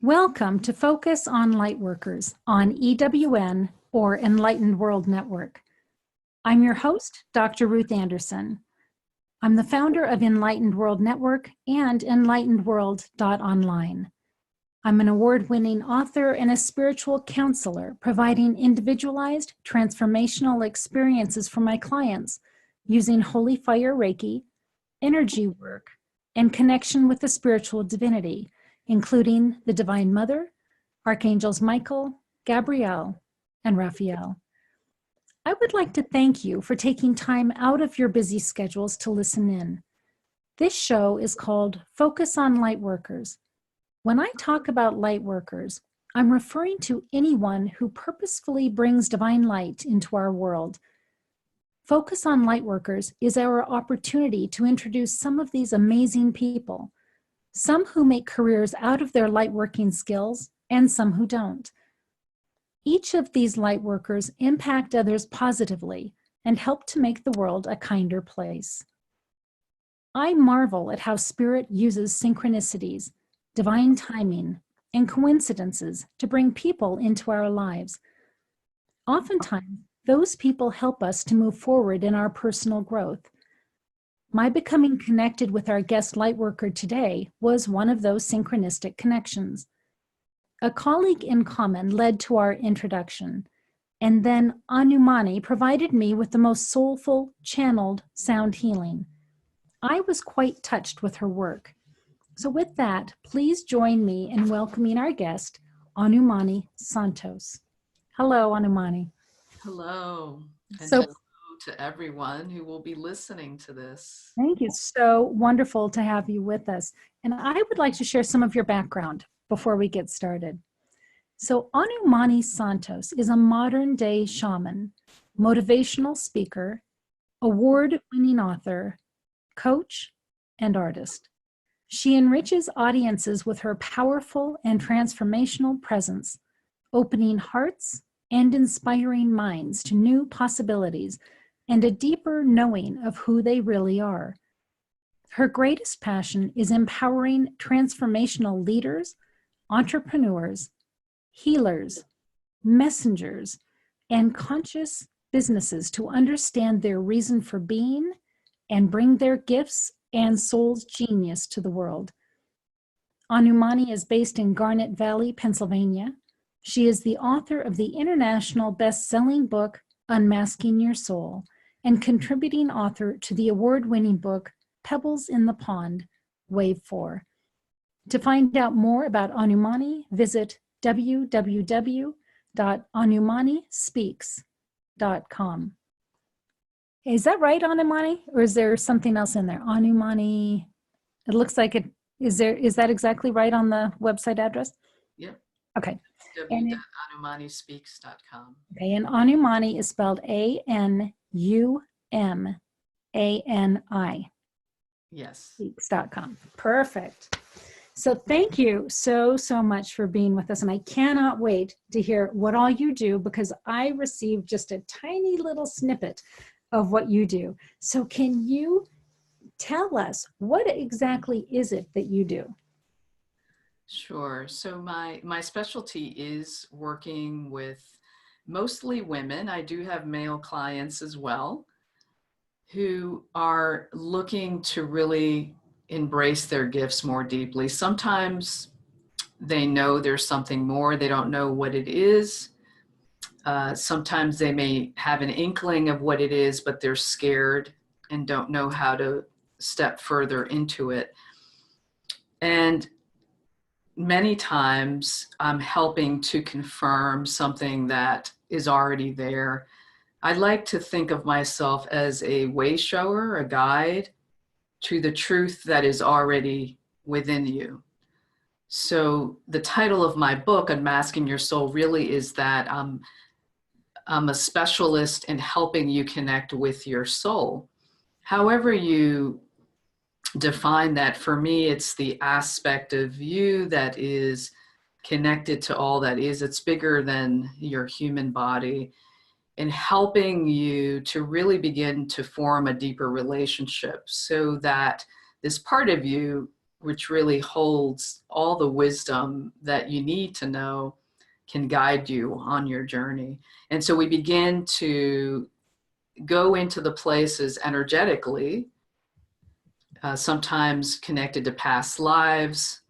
Welcome to Focus on Lightworkers on EWN or Enlightened World Network. I'm your host, Dr. Ruth Anderson. I'm the founder of Enlightened World Network and enlightenedworld.online. I'm an award-winning author and a spiritual counselor providing individualized transformational experiences for my clients using Holy Fire Reiki, energy work, and connection with the spiritual divinity, including the Divine Mother, Archangels Michael, Gabriel, and Raphael. I would like to thank you for taking time out of your busy schedules to listen in. This show is called Focus on Lightworkers. When I talk about lightworkers, I'm referring to anyone who purposefully brings divine light into our world. Focus on Lightworkers is our opportunity to introduce some of these amazing people, some who make careers out of their lightworking skills and some who don't. Each of these lightworkers impact others positively and help to make the world a kinder place. I marvel at how Spirit uses synchronicities, divine timing, and coincidences to bring people into our lives. Oftentimes, those people help us to move forward in our personal growth. My becoming connected with our guest lightworker today was one of those synchronistic connections. A colleague in common led to our introduction, and then Anumani provided me with the most soulful, channeled sound healing. I was quite touched with her work. So with that, please join me in welcoming our guest, Anumani Santos. Hello, Anumani. Hello, and So, hello to everyone who will be listening to this. thank you. So wonderful to have you with us. And I would like to share some of your background before we get started. So Anumani Santos is a modern-day shaman, motivational speaker, award-winning author, coach, and artist. She enriches audiences with her powerful and transformational presence, opening hearts and inspiring minds to new possibilities and a deeper knowing of who they really are. Her greatest passion is empowering transformational leaders, entrepreneurs, healers, messengers, and conscious businesses to understand their reason for being and bring their gifts and soul's genius to the world. Anumani is based in Garnet Valley, Pennsylvania. She is the author of the international best-selling book, Unmasking Your Soul, and contributing author to the award-winning book, Pebbles in the Pond, Wave 4. To find out more about Anumani, visit www.anumanispeaks.com. Is that right, Anumani? Or is there something else in there? Anumani, it looks like it, is that exactly right on the website address? Yep. Okay. www.anumanispeaks.com. Okay, and Anumani is spelled Anumani. Yes. Speaks.com. Perfect. So thank you so much for being with us. And I cannot wait to hear what all you do because I received just a tiny little snippet of what you do. So can you tell us what exactly is it that you do? Sure. So my specialty is working with mostly women. I do have male clients as well who are looking to really embrace their gifts more deeply. Sometimes they know there's something more. They don't know what it is. Sometimes they may have an inkling of what it is, but they're scared and don't know how to step further into it. And many times I'm helping to confirm something that is already there. I like to think of myself as a way shower, a guide to the truth that is already within you. So the title of my book, Unmasking Your Soul, really is that I'm a specialist in helping you connect with your soul. However you define that, for me, it's the aspect of you that is connected to all that is. It's bigger than your human body, and helping you to really begin to form a deeper relationship so that this part of you which really holds all the wisdom that you need to know, can guide you on your journey. And so we begin to go into the places energetically, sometimes connected to past lives,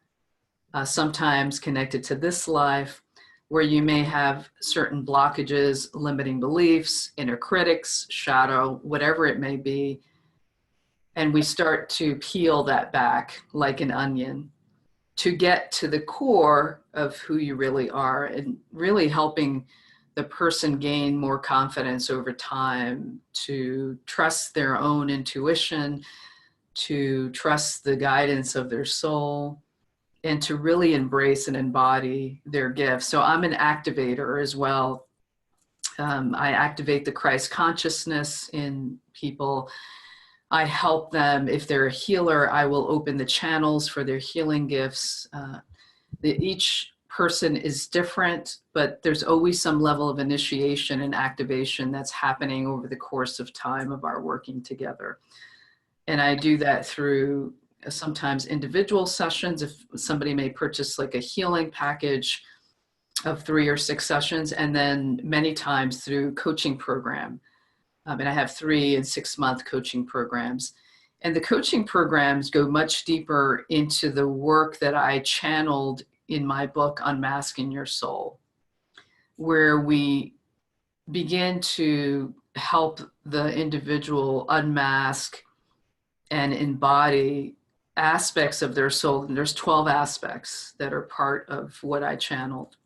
sometimes connected to this life, where you may have certain blockages, limiting beliefs, inner critics, shadow, whatever it may be. And we start to peel that back like an onion to get to the core of who you really are, and really helping the person gain more confidence over time, to trust their own intuition, to trust the guidance of their soul, and to really embrace and embody their gifts. So I'm an activator as well. I activate the Christ consciousness in people. I help them. If they're a healer, I will open the channels for their healing gifts. Each person is different, but there's always some level of initiation and activation that's happening over the course of time of our working together. And I do that through sometimes individual sessions. If somebody may purchase like a healing package of 3 or 6 sessions, and then many times through coaching program. And I have 3 and 6 month coaching programs. And the coaching programs go much deeper into the work that I channeled in my book, Unmasking Your Soul, where we begin to help the individual unmask and embody aspects of their soul. And there's 12 aspects that are part of what I channeled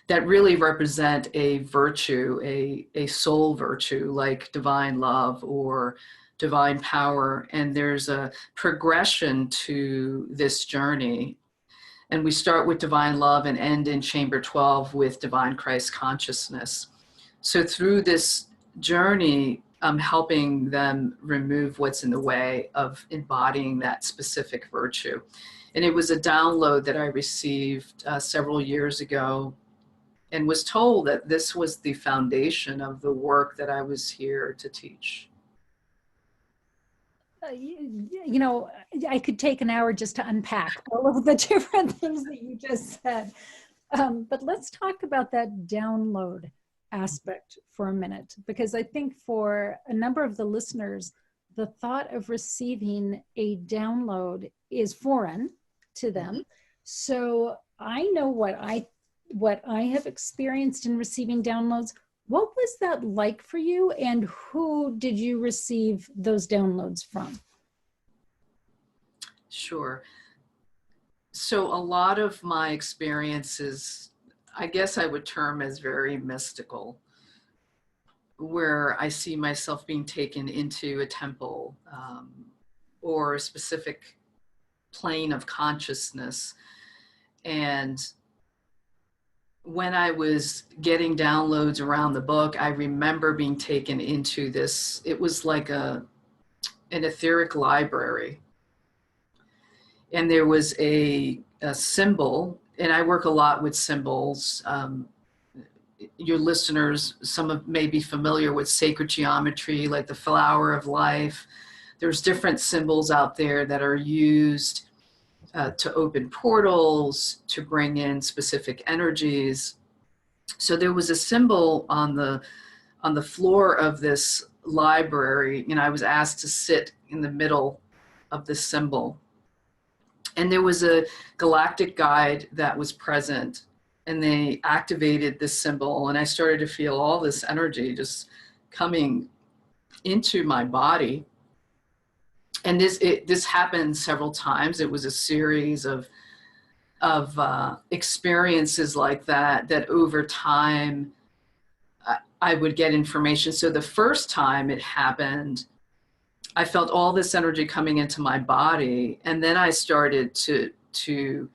that really represent a virtue, a soul virtue, like divine love or divine power. And there's a progression to this journey. And we start with divine love and end in chamber 12 with divine Christ consciousness. So through this journey, I'm helping them remove what's in the way of embodying that specific virtue. And it was a download that I received several years ago, and was told that this was the foundation of the work that I was here to teach. You know, I could take an hour just to unpack all of the different things that you just said. But let's talk about that download aspect for a minute, because I think for a number of the listeners, the thought of receiving a download is foreign to them. So I know what I have experienced in receiving downloads. What was that like for you, and who did you receive those downloads from? Sure. So a lot of my experiences, I guess I would term as very mystical, where I see myself being taken into a temple or a specific plane of consciousness. And when I was getting downloads around the book, I remember being taken into this, it was like an etheric library. And there was a symbol, and I work a lot with symbols. Your listeners, some may be familiar with sacred geometry, like the flower of life. There's different symbols out there that are used to open portals, to bring in specific energies. So there was a symbol on the floor of this library, and I was asked to sit in the middle of this symbol. And there was a galactic guide that was present, and they activated this symbol, and I started to feel all this energy just coming into my body. And this happened several times. It was a series of experiences like that over time I would get information. So the first time it happened, I felt all this energy coming into my body, and then I started to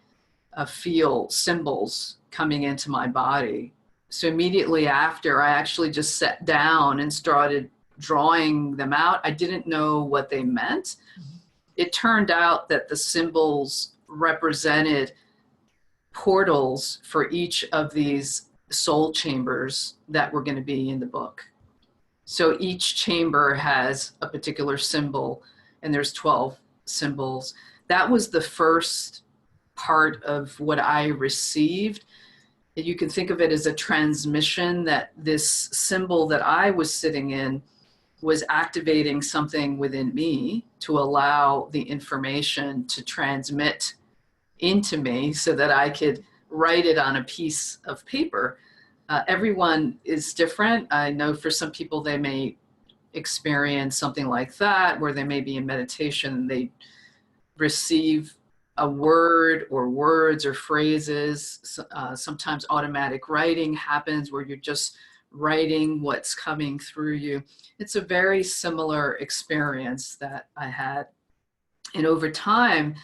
feel symbols coming into my body. So immediately after, I actually just sat down and started drawing them out. I didn't know what they meant. It turned out that the symbols represented portals for each of these soul chambers that were going to be in the book. So each chamber has a particular symbol, and there's 12 symbols. that was the first part of what I received. You can think of it as a transmission, that this symbol that I was sitting in was activating something within me to allow the information to transmit into me so that I could write it on a piece of paper. Everyone is different. I know for some people they may experience something like that, where they may be in meditation and they receive a word or words or phrases. Sometimes automatic writing happens where you're just writing what's coming through you. It's a very similar experience that I had. And over time,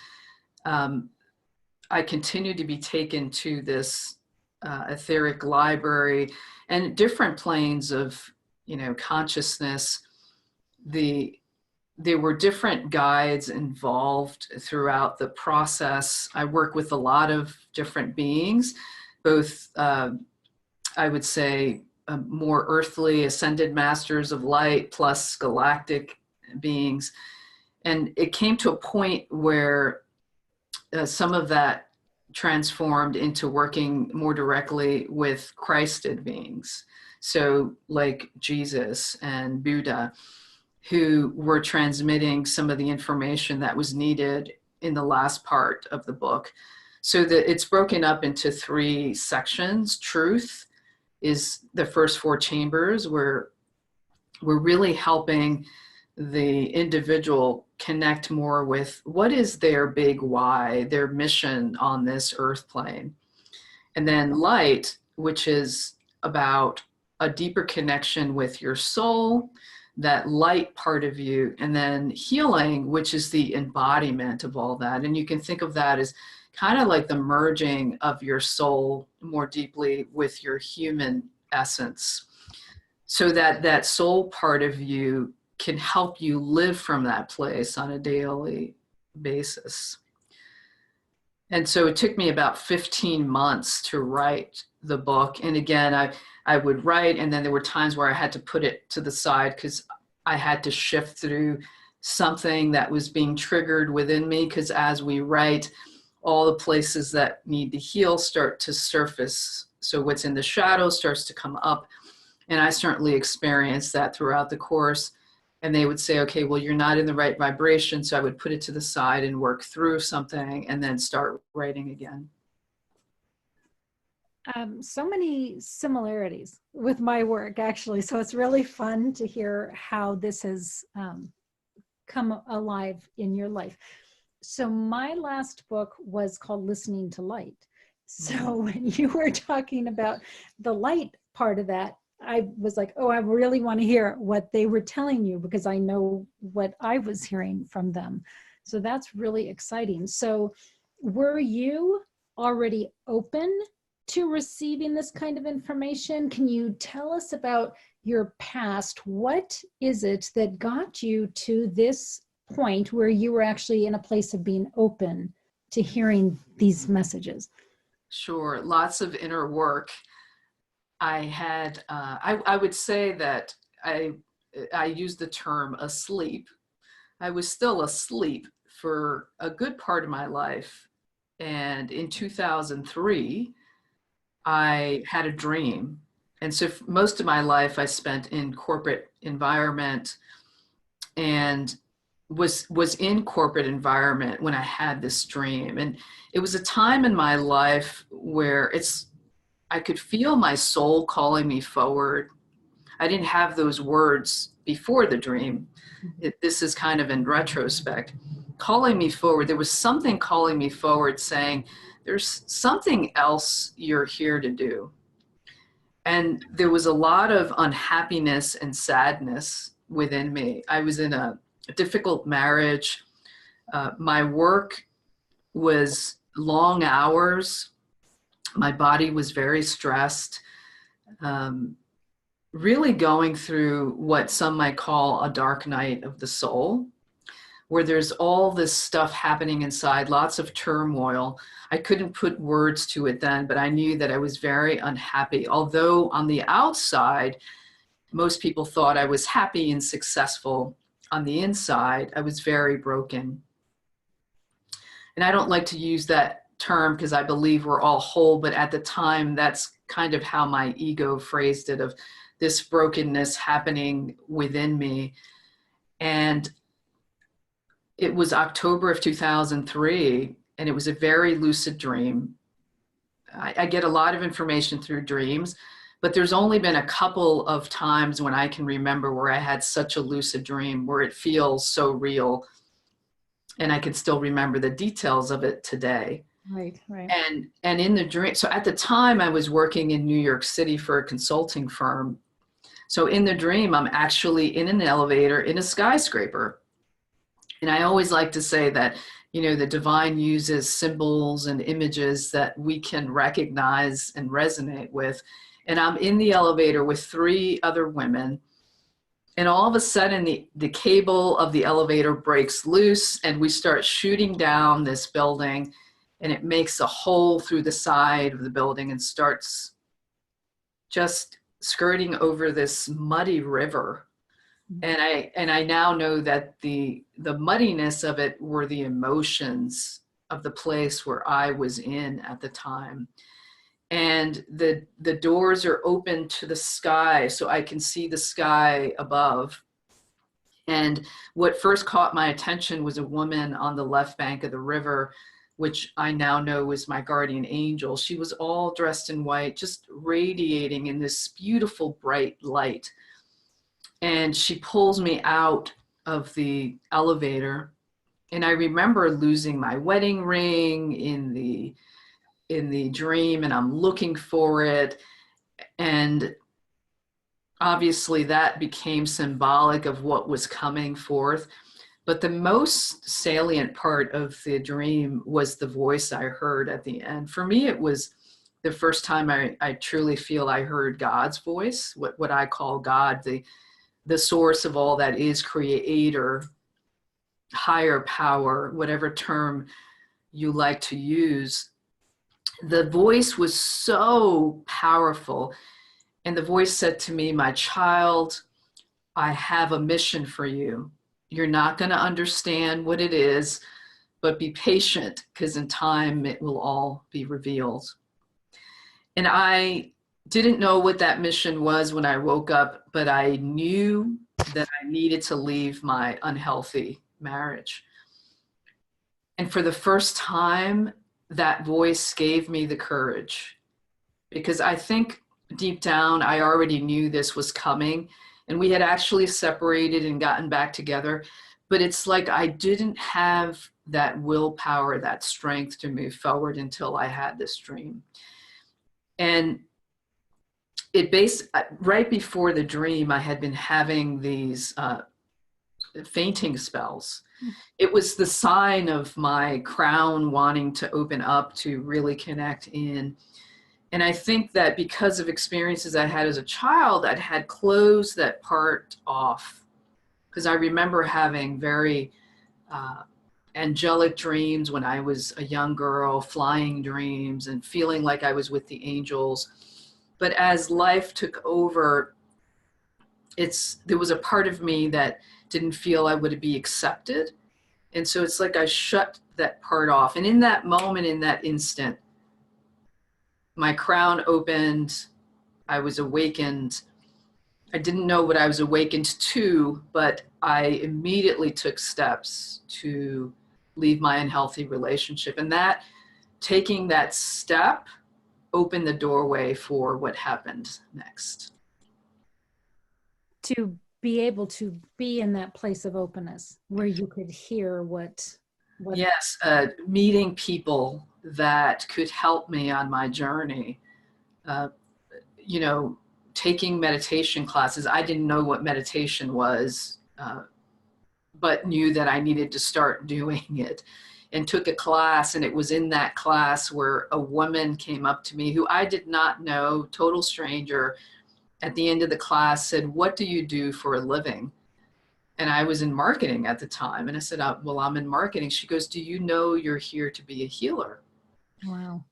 I continued to be taken to this etheric library and different planes of, consciousness. There were different guides involved throughout the process. I work with a lot of different beings, both, I would say, more earthly ascended masters of light plus galactic beings. And it came to a point where some of that transformed into working more directly with Christed beings. So like Jesus and Buddha, who were transmitting some of the information that was needed in the last part of the book. So that it's broken up into 3 sections. Truth is the first 4 chambers, where we're really helping the individual connect more with what is their big why, their mission on this earth plane. And then light, which is about a deeper connection with your soul, that light part of you. And then healing, which is the embodiment of all that. And you can think of that as kind of like the merging of your soul more deeply with your human essence, so that that soul part of you can help you live from that place on a daily basis. And so it took me about 15 months to write the book. And again, I would write, and then there were times where I had to put it to the side because I had to shift through something that was being triggered within me, because as we write, all the places that need to heal start to surface. So what's in the shadow starts to come up. And I certainly experienced that throughout the course. And they would say, okay, well, you're not in the right vibration. So I would put it to the side and work through something and then start writing again. So many similarities with my work, actually. So it's really fun to hear how this has come alive in your life. So my last book was called Listening to Light. So when you were talking about the light part of that, I was like, oh, I really want to hear what they were telling you, because I know what I was hearing from them. So that's really exciting. So were you already open to receiving this kind of information? Can you tell us about your past? What is it that got you to this point where you were actually in a place of being open to hearing these messages? Sure, lots of inner work. I had, I would say that I used the term asleep. I was still asleep for a good part of my life. And in 2003, I had a dream. And so most of my life I spent in corporate environment, and was in corporate environment when I had this dream. And it was a time in my life where I could feel my soul calling me forward. I didn't have those words before the dream. This is kind of in retrospect, calling me forward. There was something calling me forward saying, there's something else you're here to do. And there was a lot of unhappiness and sadness within me. I was in a difficult marriage. My work was long hours. My body was very stressed, really going through what some might call a dark night of the soul, where there's all this stuff happening inside, lots of turmoil. I couldn't put words to it then, but I knew that I was very unhappy. Although on the outside, most people thought I was happy and successful, on the inside, I was very broken. and I don't like to use that term because I believe we're all whole, but at the time, that's kind of how my ego phrased it, of this brokenness happening within me. And it was October of 2003, and it was a very lucid dream. I get a lot of information through dreams, but there's only been a couple of times when I can remember where I had such a lucid dream where it feels so real, and I can still remember the details of it today. Right, right. And in the dream, so at the time I was working in New York City for a consulting firm. So in the dream, I'm actually in an elevator in a skyscraper. And I always like to say that, the divine uses symbols and images that we can recognize and resonate with. And I'm in the elevator with 3 other women. And all of a sudden, the cable of the elevator breaks loose, and we start shooting down this building, and it makes a hole through the side of the building and starts just skirting over this muddy river. And I now know that the muddiness of it were the emotions of the place where I was in at the time. And the doors are open to the sky, so I can see the sky above. And what first caught my attention was a woman on the left bank of the river, which I now know was my guardian angel. She was all dressed in white, just radiating in this beautiful bright light. And she pulls me out of the elevator. And I remember losing my wedding ring in the dream, and I'm looking for it. And obviously that became symbolic of what was coming forth. But the most salient part of the dream was the voice I heard at the end. For me, it was the first time I truly feel I heard God's voice, what I call God, the source of all that is, creator, higher power, whatever term you like to use. The voice was so powerful. And the voice said to me, "My child, I have a mission for you. You're not going to understand what it is, but be patient, because in time it will all be revealed." And I didn't know what that mission was when I woke up, but I knew that I needed to leave my unhealthy marriage. And for the first time, that voice gave me the courage, because I think deep down, I already knew this was coming, and we had actually separated and gotten back together. But it's like I didn't have that willpower, that strength to move forward until I had this dream. And right before the dream, I had been having these fainting spells. It was the sign of my crown wanting to open up to really connect in. And I think that because of experiences I had as a child, I had closed that part off, because I remember having very angelic dreams when I was a young girl, flying dreams, and feeling like I was with the angels. But as life took over, there was a part of me that didn't feel I would be accepted. And so it's like I shut that part off. And in that moment, in that instant, my crown opened, I was awakened. I didn't know what I was awakened to, but I immediately took steps to leave my unhealthy relationship. And that, taking that step, opened the doorway for what happened next. To be able to be in that place of openness where you could hear what Yes, meeting people that could help me on my journey. Taking meditation classes. I didn't know what meditation was, but knew that I needed to start doing it, and took a class. And it was in that class where a woman came up to me who I did not know, total stranger, at the end of the class said, "What do you do for a living?" And I was in marketing at the time. And I said, "Well, I'm in marketing." She goes, "Do you know you're here to be a healer?" Wow.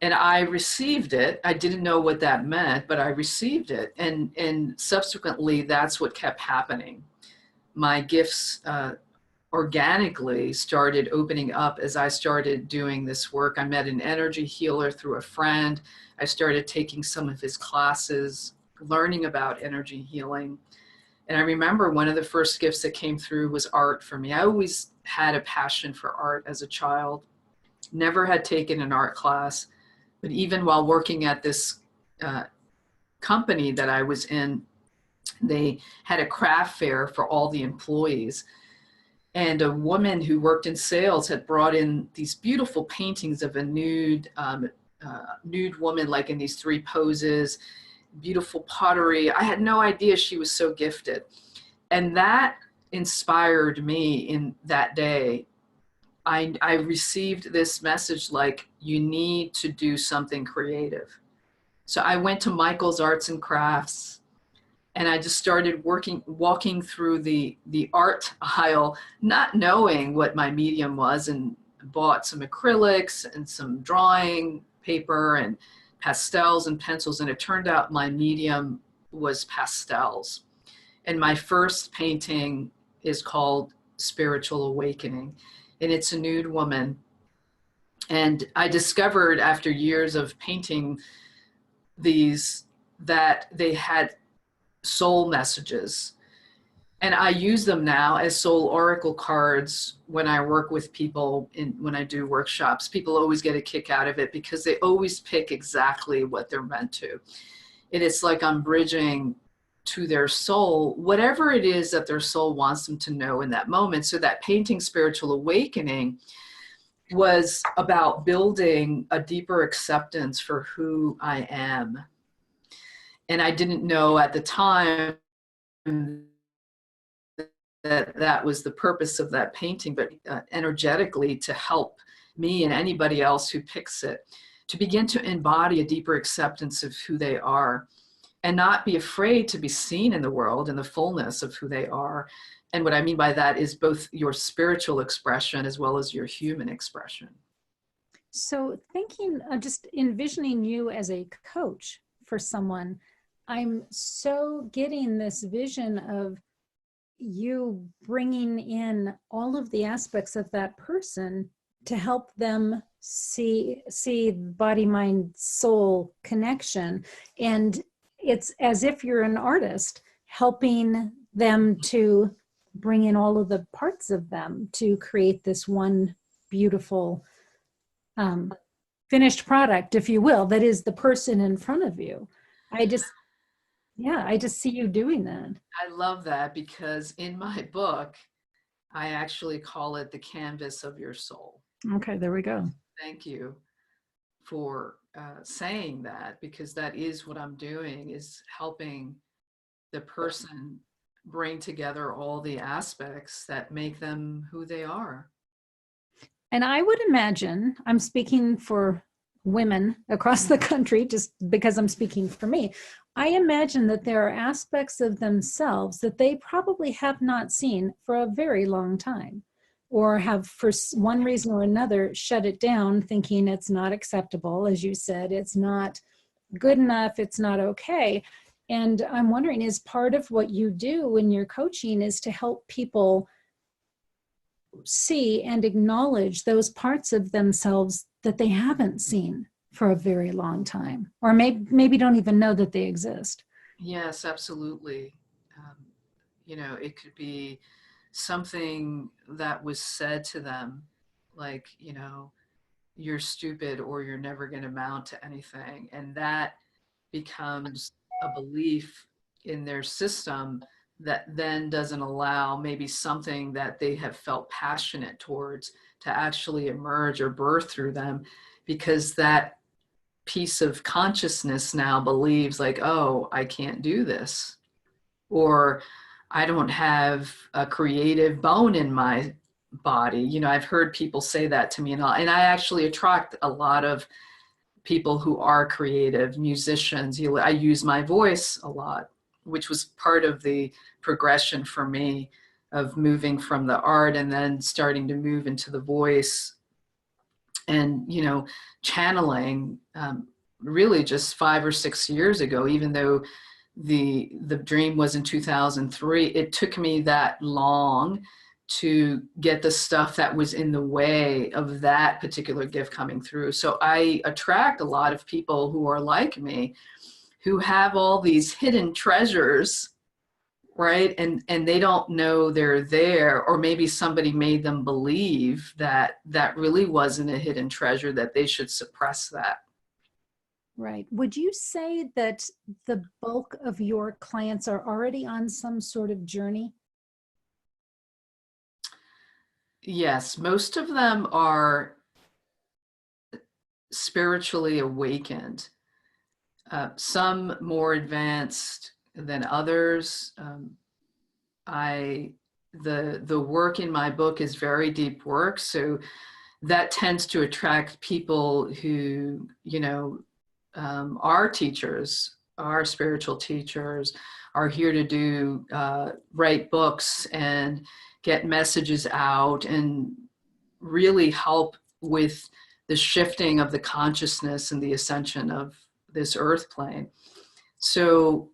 And I received it. I didn't know what that meant, but I received it. And subsequently, that's what kept happening. My gifts organically started opening up as I started doing this work. I met an energy healer through a friend. I started taking some of his classes, learning about energy healing. And I remember one of the first gifts that came through was art for me. I always had a passion for art as a child, never had taken an art class, but even while working at this company that I was in, they had a craft fair for all the employees. And a woman who worked in sales had brought in these beautiful paintings of a nude woman, like in these three poses, beautiful pottery. I had no idea she was so gifted. And that inspired me in that day. I received this message like, you need to do something creative. So I went to Michael's Arts and Crafts, and I just started walking through the art aisle, not knowing what my medium was, and bought some acrylics and some drawing paper and pastels and pencils. And it turned out my medium was pastels. And my first painting is called Spiritual Awakening, and it's a nude woman. And I discovered after years of painting these that they had soul messages. And I use them now as soul oracle cards when I work with people, when I do workshops. People always get a kick out of it because they always pick exactly what they're meant to. And it's like I'm bridging to their soul, whatever it is that their soul wants them to know in that moment. So that painting, Spiritual Awakening, was about building a deeper acceptance for who I am. And I didn't know at the time that was the purpose of that painting, but energetically to help me and anybody else who picks it to begin to embody a deeper acceptance of who they are and not be afraid to be seen in the world in the fullness of who they are. And what I mean by that is both your spiritual expression as well as your human expression. So thinking, just envisioning you as a coach for someone, I'm so getting this vision of you bringing in all of the aspects of that person to help them see body, mind, soul connection. And it's as if you're an artist helping them to bring in all of the parts of them to create this one beautiful finished product, if you will, that is the person in front of you. I just see you doing that. I love that, because in my book, I actually call it the canvas of your soul. Okay, there we go. Thank you for saying that, because that is what I'm doing, is helping the person bring together all the aspects that make them who they are. And I would imagine, I'm speaking for women across the country, just because I'm speaking for me, I imagine that there are aspects of themselves that they probably have not seen for a very long time, or have for one reason or another shut it down, thinking it's not acceptable. As you said, it's not good enough, it's not okay. And I'm wondering, is part of what you do when you're coaching is to help people see and acknowledge those parts of themselves that they haven't seen for a very long time, or maybe don't even know that they exist? Yes, absolutely. It could be something that was said to them, like, you're stupid or you're never going to amount to anything. And that becomes a belief in their system that then doesn't allow maybe something that they have felt passionate towards to actually emerge or birth through them, because that piece of consciousness now believes like, oh, I can't do this, or I don't have a creative bone in my body. I've heard people say that to me, and I actually attract a lot of people who are creative musicians. I use my voice a lot, which was part of the progression for me of moving from the art and then starting to move into the voice. And, channeling, really just 5 or 6 years ago, even though the dream was in 2003, it took me that long to get the stuff that was in the way of that particular gift coming through. So I attract a lot of people who are like me, who have all these hidden treasures, right? And they don't know they're there, or maybe somebody made them believe that that really wasn't a hidden treasure, that they should suppress that. Right. Would you say that the bulk of your clients are already on some sort of journey? Yes, most of them are spiritually awakened. Some more advanced than others. The work in my book is very deep work, so that tends to attract people who, you know, are teachers, are spiritual teachers, are here to do write books and get messages out and really help with the shifting of the consciousness and the ascension of this earth plane. So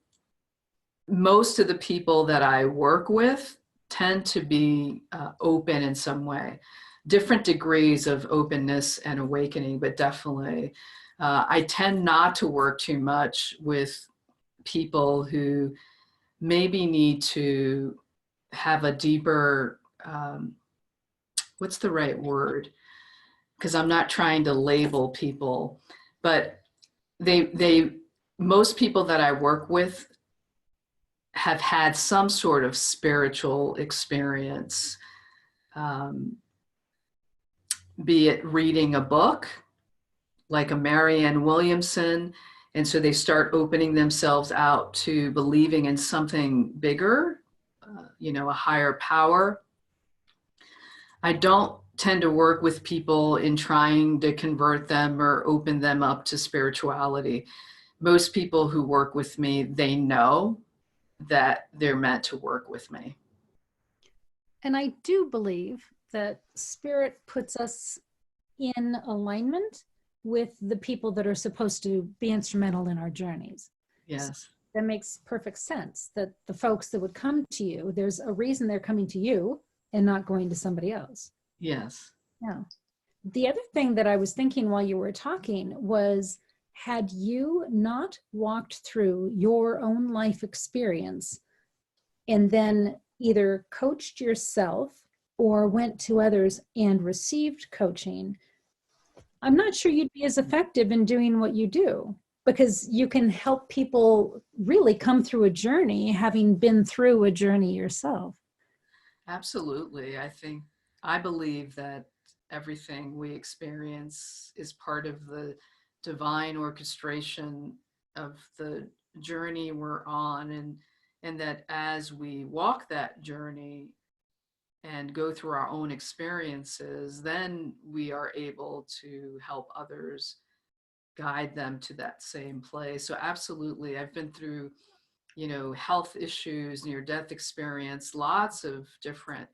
most of the people that I work with tend to be open in some way, different degrees of openness and awakening, but definitely. I tend not to work too much with people who maybe need to have a deeper, what's the right word? Because I'm not trying to label people, but most people that I work with have had some sort of spiritual experience, be it reading a book like a Marianne Williamson, and so they start opening themselves out to believing in something bigger, you know, a higher power. I don't tend to work with people in trying to convert them or open them up to spirituality. Most people who work with me, they know that they're meant to work with me. And I do believe that spirit puts us in alignment with the people that are supposed to be instrumental in our journeys. Yes. So that makes perfect sense, that the folks that would come to you, there's a reason they're coming to you and not going to somebody else. Yes. Yeah. The other thing that I was thinking while you were talking was, had you not walked through your own life experience and then either coached yourself or went to others and received coaching, I'm not sure you'd be as effective in doing what you do, because you can help people really come through a journey having been through a journey yourself. Absolutely. I believe that everything we experience is part of the divine orchestration of the journey we're on, and that as we walk that journey and go through our own experiences, then we are able to help others, guide them to that same place. So absolutely, I've been through, you know, health issues, near-death experience, lots of different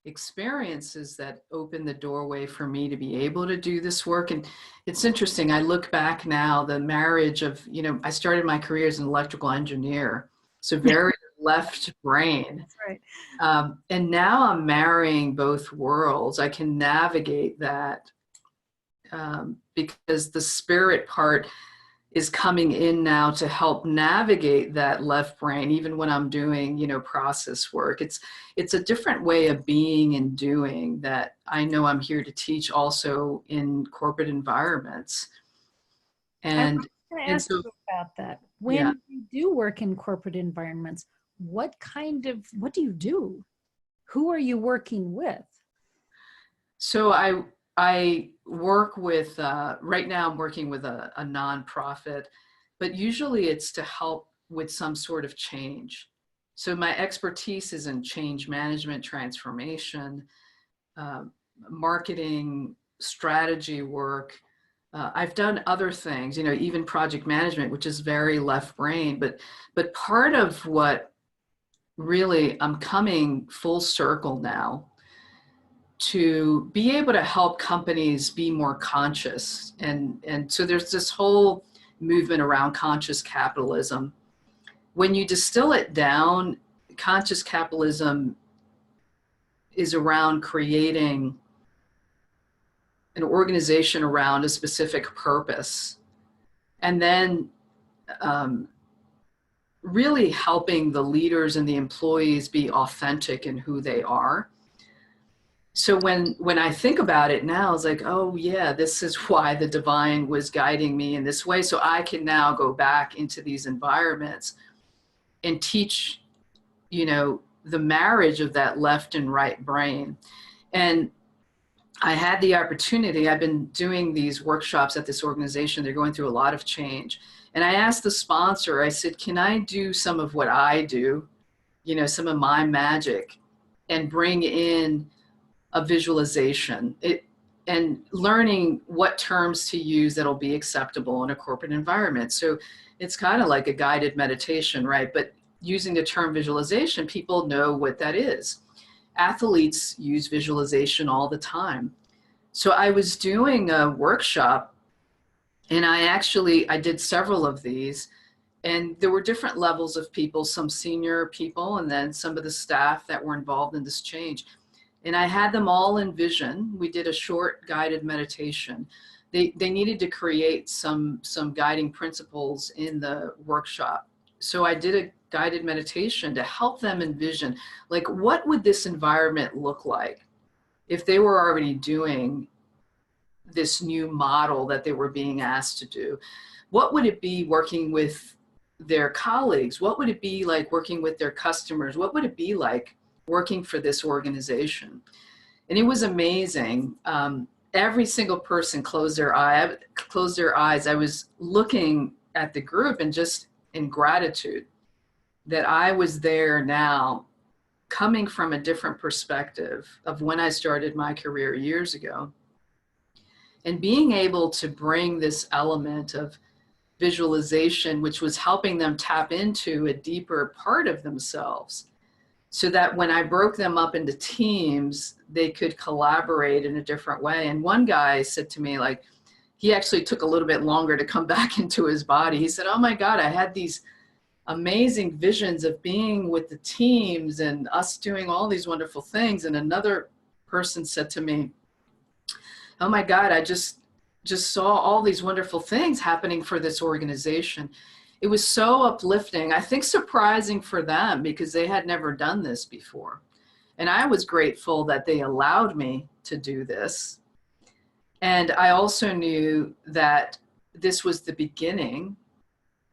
experiences that opened the doorway for me to be able to do this work. And it's interesting, I look back now, the marriage of, you know, I started my career as an electrical engineer, so very left brain. That's right. And now I'm marrying both worlds. I can navigate that because the spirit part is coming in now to help navigate that left brain, even when I'm doing, you know, process work. It's a different way of being and doing that I know I'm here to teach also in corporate environments. I was And, going to and ask so, you about that. yeah. When you do work in corporate environments, what do you do? Who are you working with? So I work with, right now I'm working with a nonprofit, but usually it's to help with some sort of change. So my expertise is in change management, transformation, uh, marketing, strategy work. I've done other things, you know, even project management, which is very left brain, but part of what really I'm coming full circle now to be able to help companies be more conscious. And so there's this whole movement around conscious capitalism. When you distill it down, conscious capitalism is around creating an organization around a specific purpose, and then really helping the leaders and the employees be authentic in who they are. So when I think about it now, it's like, oh yeah, this is why the divine was guiding me in this way. So I can now go back into these environments and teach, the marriage of that left and right brain. And I had the opportunity, I've been doing these workshops at this organization. They're going through a lot of change. And I asked the sponsor, I said, can I do some of what I do, some of my magic, and bring in a visualization, and learning what terms to use that'll be acceptable in a corporate environment. So it's kind of like a guided meditation, right? But using the term visualization, people know what that is. Athletes use visualization all the time. So I was doing a workshop, and I did several of these, and there were different levels of people, some senior people, and then some of the staff that were involved in this change. And I had them all envision. We did a short guided meditation. They needed to create some guiding principles in the workshop. So I did a guided meditation to help them envision, like, what would this environment look like if they were already doing this new model that they were being asked to do? What would it be working with their colleagues? What would it be like working with their customers? What would it be like working for this organization? And it was amazing. Every single person closed their eyes. I was looking at the group and just in gratitude that I was there now, coming from a different perspective of when I started my career years ago, and being able to bring this element of visualization, which was helping them tap into a deeper part of themselves, so that when I broke them up into teams, they could collaborate in a different way. And one guy said to me, like, he actually took a little bit longer to come back into his body. He said, oh my God, I had these amazing visions of being with the teams and us doing all these wonderful things. And another person said to me, oh my God, I just saw all these wonderful things happening for this organization. It was so uplifting, I think surprising for them, because they had never done this before. And I was grateful that they allowed me to do this. And I also knew that this was the beginning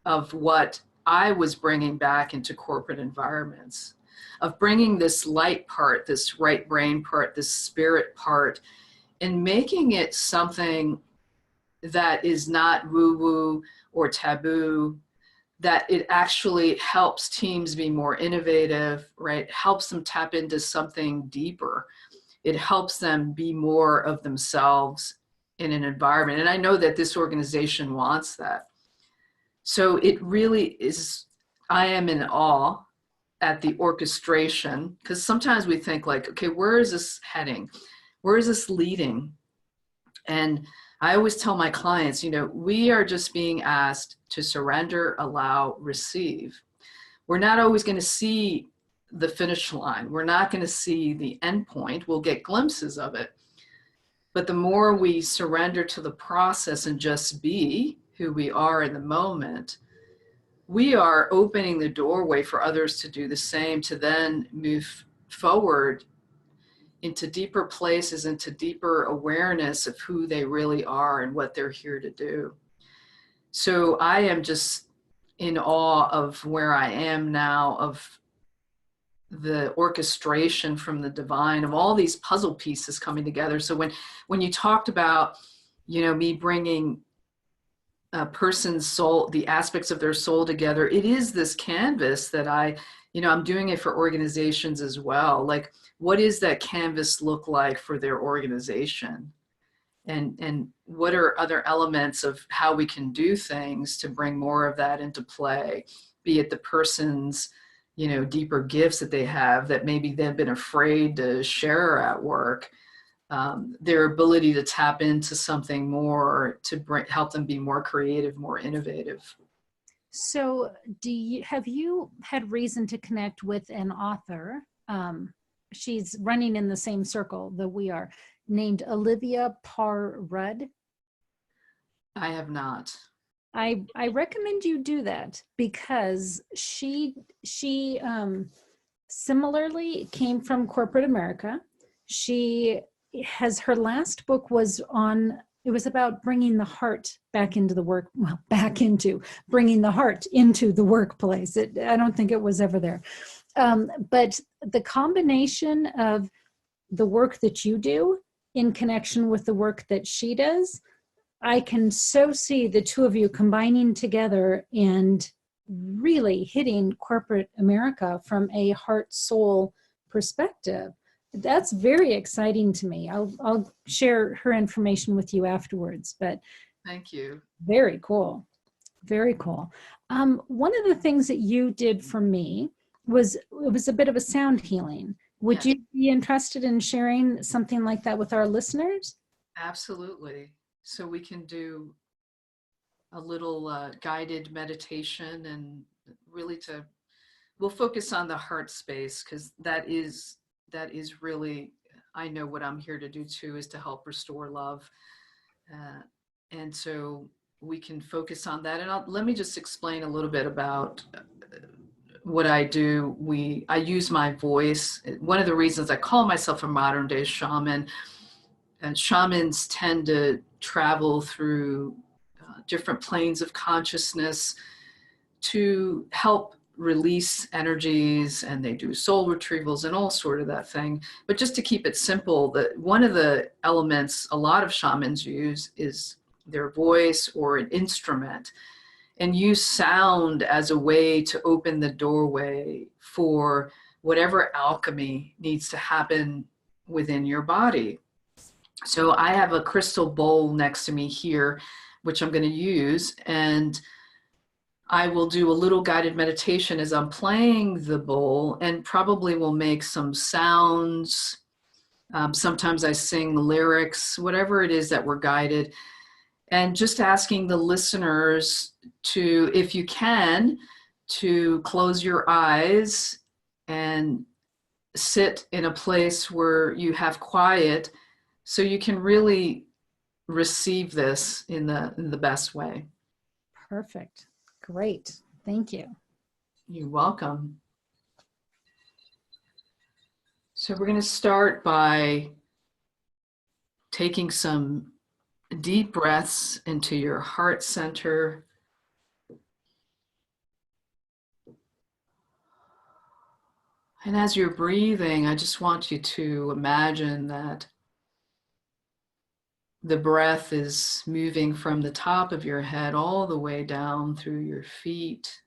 of what I was bringing back into corporate environments, of bringing this light part, this right brain part, this spirit part, and making it something that is not woo-woo or taboo, that it actually helps teams be more innovative, right? Helps them tap into something deeper. It helps them be more of themselves in an environment. And I know that this organization wants that. So it really is, I am in awe at the orchestration, because sometimes we think like, okay, where is this heading? Where is this leading? And I always tell my clients, we are just being asked to surrender, allow, receive. We're not always going to see the finish line. We're not going to see the end point. We'll get glimpses of it. But the more we surrender to the process and just be who we are in the moment, we are opening the doorway for others to do the same, to then move forward into deeper places, into deeper awareness of who they really are and what they're here to do. So I am just in awe of where I am now, of the orchestration from the divine, of all these puzzle pieces coming together. So when you talked about, me bringing a person's soul, the aspects of their soul together, it is this canvas that I'm doing it for organizations as well. Like, what does that canvas look like for their organization? And what are other elements of how we can do things to bring more of that into play, be it the person's, deeper gifts that they have that maybe they've been afraid to share at work, their ability to tap into something more to help them be more creative, more innovative. So have you had reason to connect with an author she's running in the same circle that we are, named Olivia Parr Rudd. I have not. I recommend you do that because she similarly came from corporate America. She has, her last book was on, it was about bringing the heart back into the work, well, back into bringing the heart into the workplace. I don't think it was ever there. But the combination of the work that you do in connection with the work that she does, I can so see the two of you combining together and really hitting corporate America from a heart soul perspective. That's very exciting to me. I'll share her information with you afterwards, but Thank you. very cool. Very cool. One of the things that you did for me was, it was a bit of a sound healing. Would Yes. you be interested in sharing something like that with our listeners? Absolutely. So we can do a little guided meditation, and really we'll focus on the heart space, because that is really, I know what I'm here to do too, is to help restore love. And so we can focus on that. And let me just explain a little bit about what I do. I use my voice. One of the reasons I call myself a modern day shaman, and shamans tend to travel through different planes of consciousness to help release energies, and they do soul retrievals and all sort of that thing. But just to keep it simple, one of the elements a lot of shamans use is their voice or an instrument, and use sound as a way to open the doorway for whatever alchemy needs to happen within your body. So I have a crystal bowl next to me here, which I'm going to use, and I will do a little guided meditation as I'm playing the bowl, and probably will make some sounds. Sometimes I sing lyrics, whatever it is that we're guided. And just asking the listeners to, if you can, to close your eyes and sit in a place where you have quiet, so you can really receive this in the best way. Perfect. Great. Thank you. You're welcome. So we're going to start by taking some deep breaths into your heart center. And as you're breathing, I just want you to imagine that the breath is moving from the top of your head all the way down through your feet.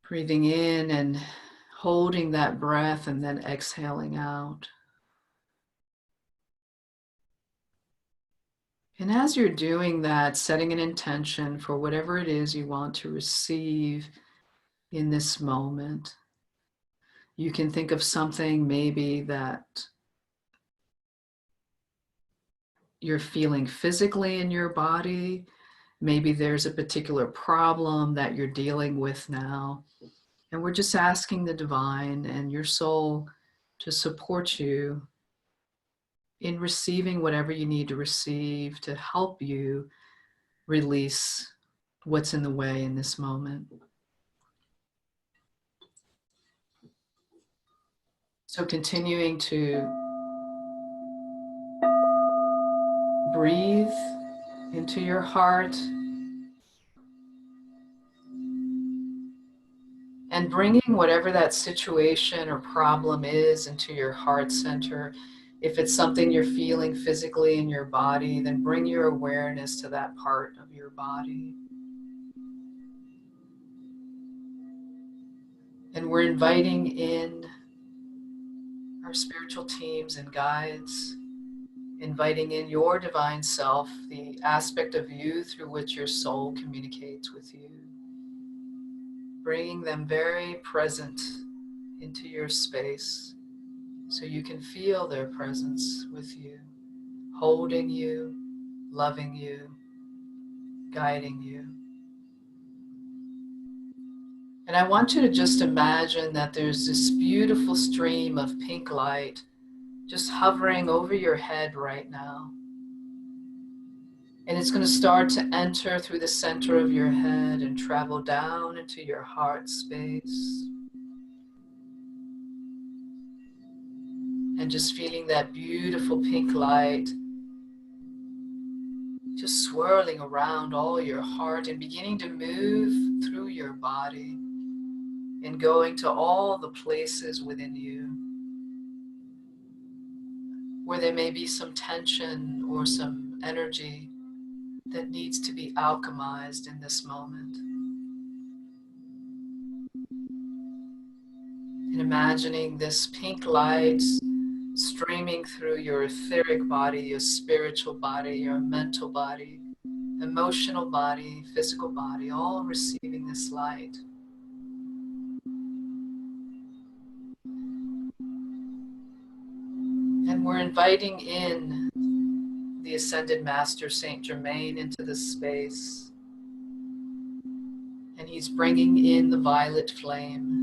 Breathing in and holding that breath, and then exhaling out. And as you're doing that, setting an intention for whatever it is you want to receive in this moment. You can think of something maybe that you're feeling physically in your body. Maybe there's a particular problem that you're dealing with now. And we're just asking the divine and your soul to support you in receiving whatever you need to receive to help you release what's in the way in this moment. So continuing to breathe into your heart and bringing whatever that situation or problem is into your heart center. If it's something you're feeling physically in your body, then bring your awareness to that part of your body. And we're inviting in our spiritual teams and guides, inviting in your divine self, the aspect of you through which your soul communicates with you, bringing them very present into your space so you can feel their presence with you, holding you, loving you, guiding you. And I want you to just imagine that there's this beautiful stream of pink light just hovering over your head right now. And it's going to start to enter through the center of your head and travel down into your heart space. And just feeling that beautiful pink light just swirling around all your heart and beginning to move through your body and going to all the places within you where there may be some tension or some energy that needs to be alchemized in this moment. And imagining this pink light streaming through your etheric body, your spiritual body, your mental body, emotional body, physical body, all receiving this light. And we're inviting in the Ascended Master Saint Germain into this space. And he's bringing in the violet flame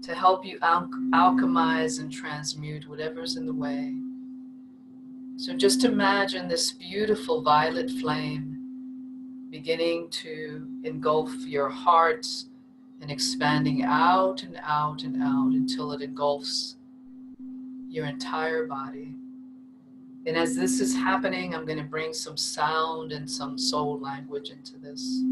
to help you alchemize and transmute whatever's in the way. So just imagine this beautiful violet flame beginning to engulf your heart and expanding out and out and out until it engulfs your entire body. And as this is happening, I'm going to bring some sound and some soul language into this.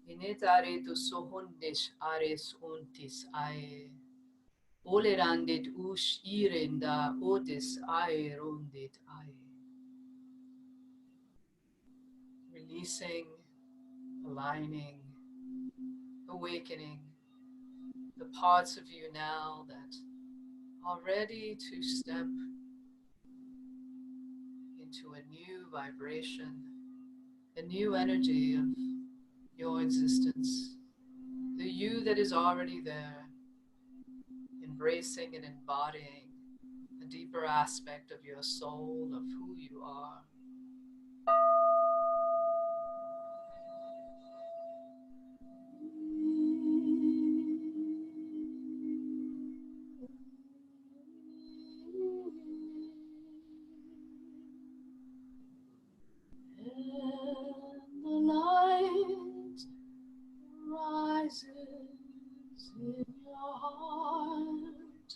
Inetare tu sohundish ares untis ae. Olerandit ush irenda otis ae rondit ae. Releasing, aligning, awakening the parts of you now that are ready to step into a new vibration, a new energy of your existence, the you that is already there, embracing and embodying a deeper aspect of your soul, of who you are. And the light rises in your heart.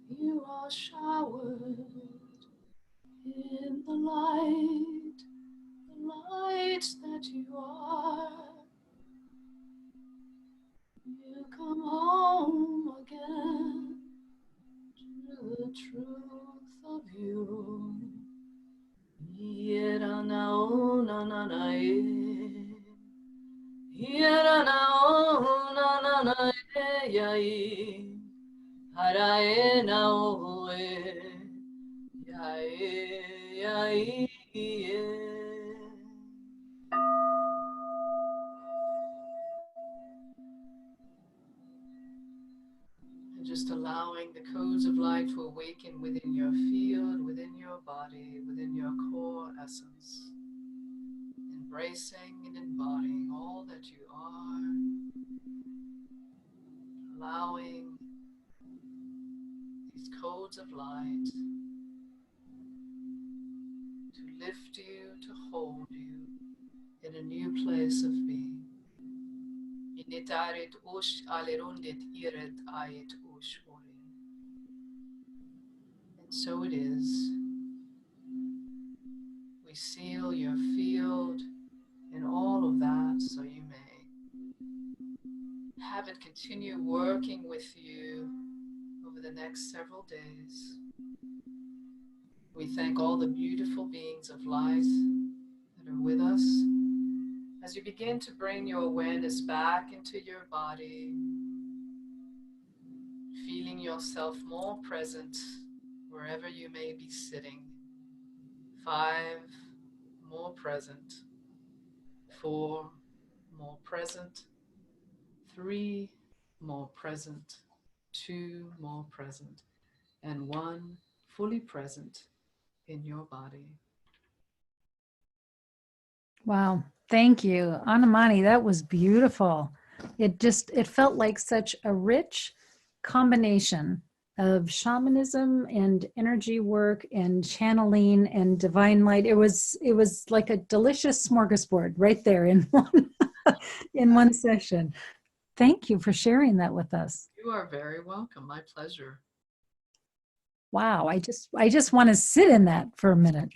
You are showered in the light that you are. You come home again to the truth of you. Yera na o na na na e. Yera na o na na na e ya e. Hara e na o e. Ya e ya e e. just allowing the codes of light to awaken within your field, within your body, within your core essence. Embracing and embodying all that you are. Allowing these codes of light to lift you, to hold you in a new place of being. Initarit ush alerundit irit ait ush orin. And so it is. We seal your field in all of that so you may have it continue working with you over the next several days. We thank all the beautiful beings of light that are with us. As you begin to bring your awareness back into your body, feeling yourself more present wherever you may be sitting. 5, more present. 4, more present. 3, more present. 2, more present. And 1, fully present in your body. Wow. Thank you, Anumani. That was beautiful. It felt like such a rich combination of shamanism and energy work and channeling and divine light. It was like a delicious smorgasbord right there in one session. Thank you for sharing that with us. You are very welcome. My pleasure. Wow, I just want to sit in that for a minute.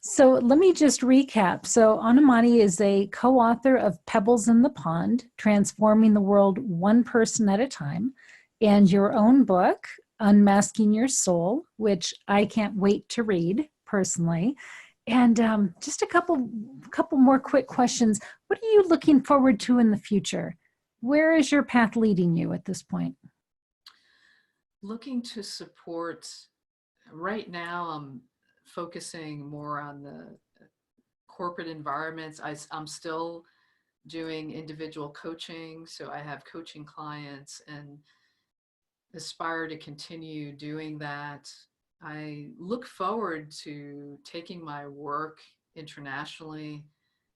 So let me just recap. So Anumani is a co-author of Pebbles in the Pond, Transforming the World One Person at a Time, and your own book, Unmasking Your Soul, which I can't wait to read personally. And just a couple more quick questions. What are you looking forward to in the future? Where is your path leading you at this point? Looking to support, right now I'm focusing more on the corporate environments. I'm still doing individual coaching, so I have coaching clients and aspire to continue doing that. I look forward to taking my work internationally,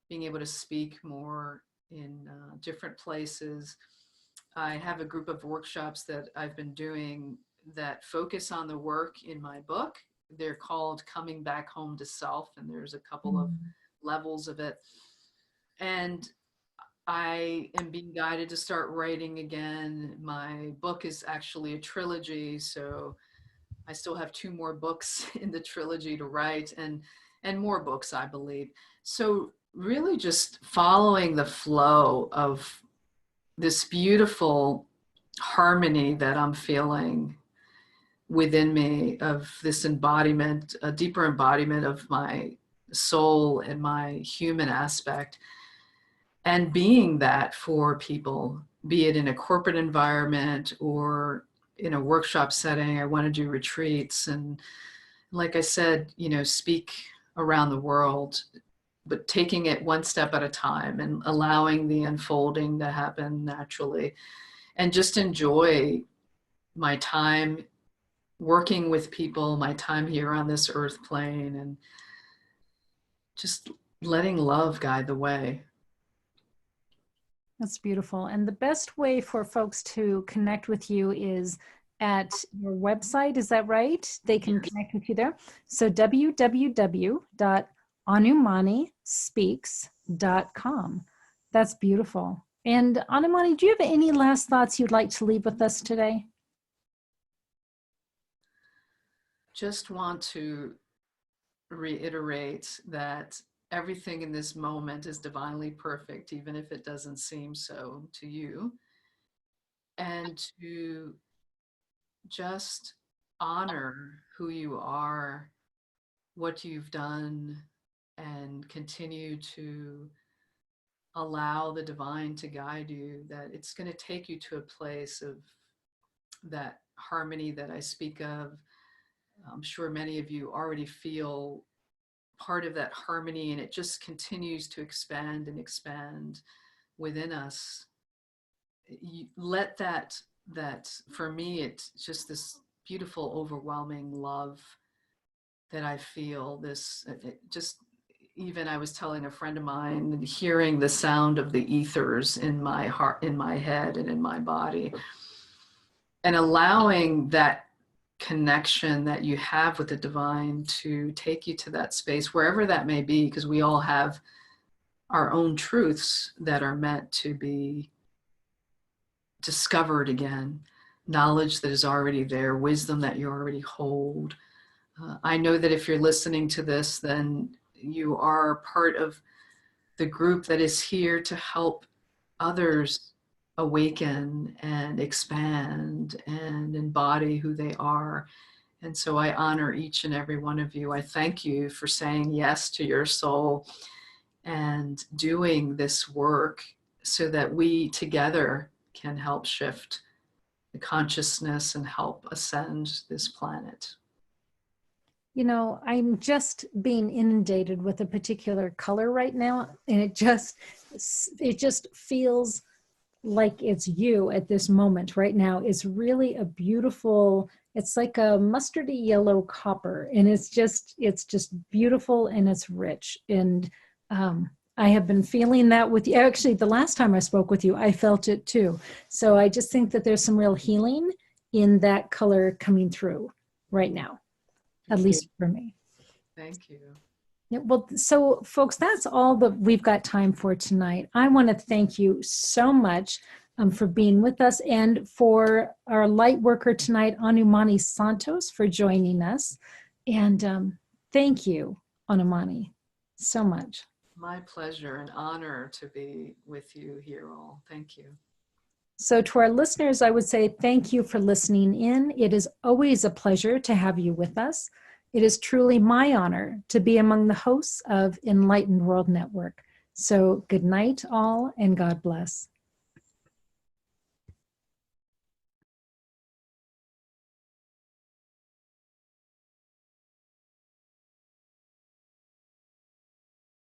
being able to speak more in different places. I have a group of workshops that I've been doing that focus on the work in my book. They're called Coming Back Home to Self, and there's a couple of levels of it. And I am being guided to start writing again. My book is actually a trilogy, so I still have 2 more books in the trilogy to write, and more books, I believe. So really just following the flow of this beautiful harmony that I'm feeling within me, of this embodiment, a deeper embodiment of my soul and my human aspect, and being that for people, be it in a corporate environment or in a workshop setting. I want to do retreats and, like I said, speak around the world, but taking it one step at a time and allowing the unfolding to happen naturally, and just enjoy my time working with people, my time here on this earth plane, and just letting love guide the way. That's beautiful. And the best way for folks to connect with you is at your website. Is that right? They can connect with you there. So www.anumanispeaks.com. That's beautiful. And Anumani, do you have any last thoughts you'd like to leave with us today? Just want to reiterate that everything in this moment is divinely perfect, even if it doesn't seem so to you, and to just honor who you are, what you've done, and continue to allow the divine to guide you, that it's going to take you to a place of that harmony that I speak of. I'm sure many of you already feel part of that harmony, and it just continues to expand and expand within us. You let that that for me, it's just this beautiful, overwhelming love that I feel. Just even I was telling a friend of mine, hearing the sound of the ethers in my heart, in my head, and in my body, and allowing that connection that you have with the divine to take you to that space, wherever that may be, because we all have our own truths that are meant to be discovered again, knowledge that is already there, wisdom that you already hold. I know that if you're listening to this, then you are part of the group that is here to help others awaken and expand and embody who they are. And so I honor each and every one of you. I thank you for saying yes to your soul and doing this work so that we together can help shift the consciousness and help ascend this planet. You know, I'm just being inundated with a particular color right now, and it just feels like it's you at this moment right now. It's really a beautiful, it's like a mustardy yellow copper, and it's just beautiful, and it's rich. And I have been feeling that with you. Actually, the last time I spoke with you, I felt it too. So I just think that there's some real healing in that color coming through right now, at least for me. Thank you. Yeah, well, so folks, that's all that we've got time for tonight. I want to thank you so much for being with us, and for our light worker tonight, Anumani Santos, for joining us. And thank you, Anumani, so much. My pleasure and honor to be with you here all. Thank you. So to our listeners, I would say thank you for listening in. It is always a pleasure to have you with us. It is truly my honor to be among the hosts of Enlightened World Network. So good night, all, and God bless.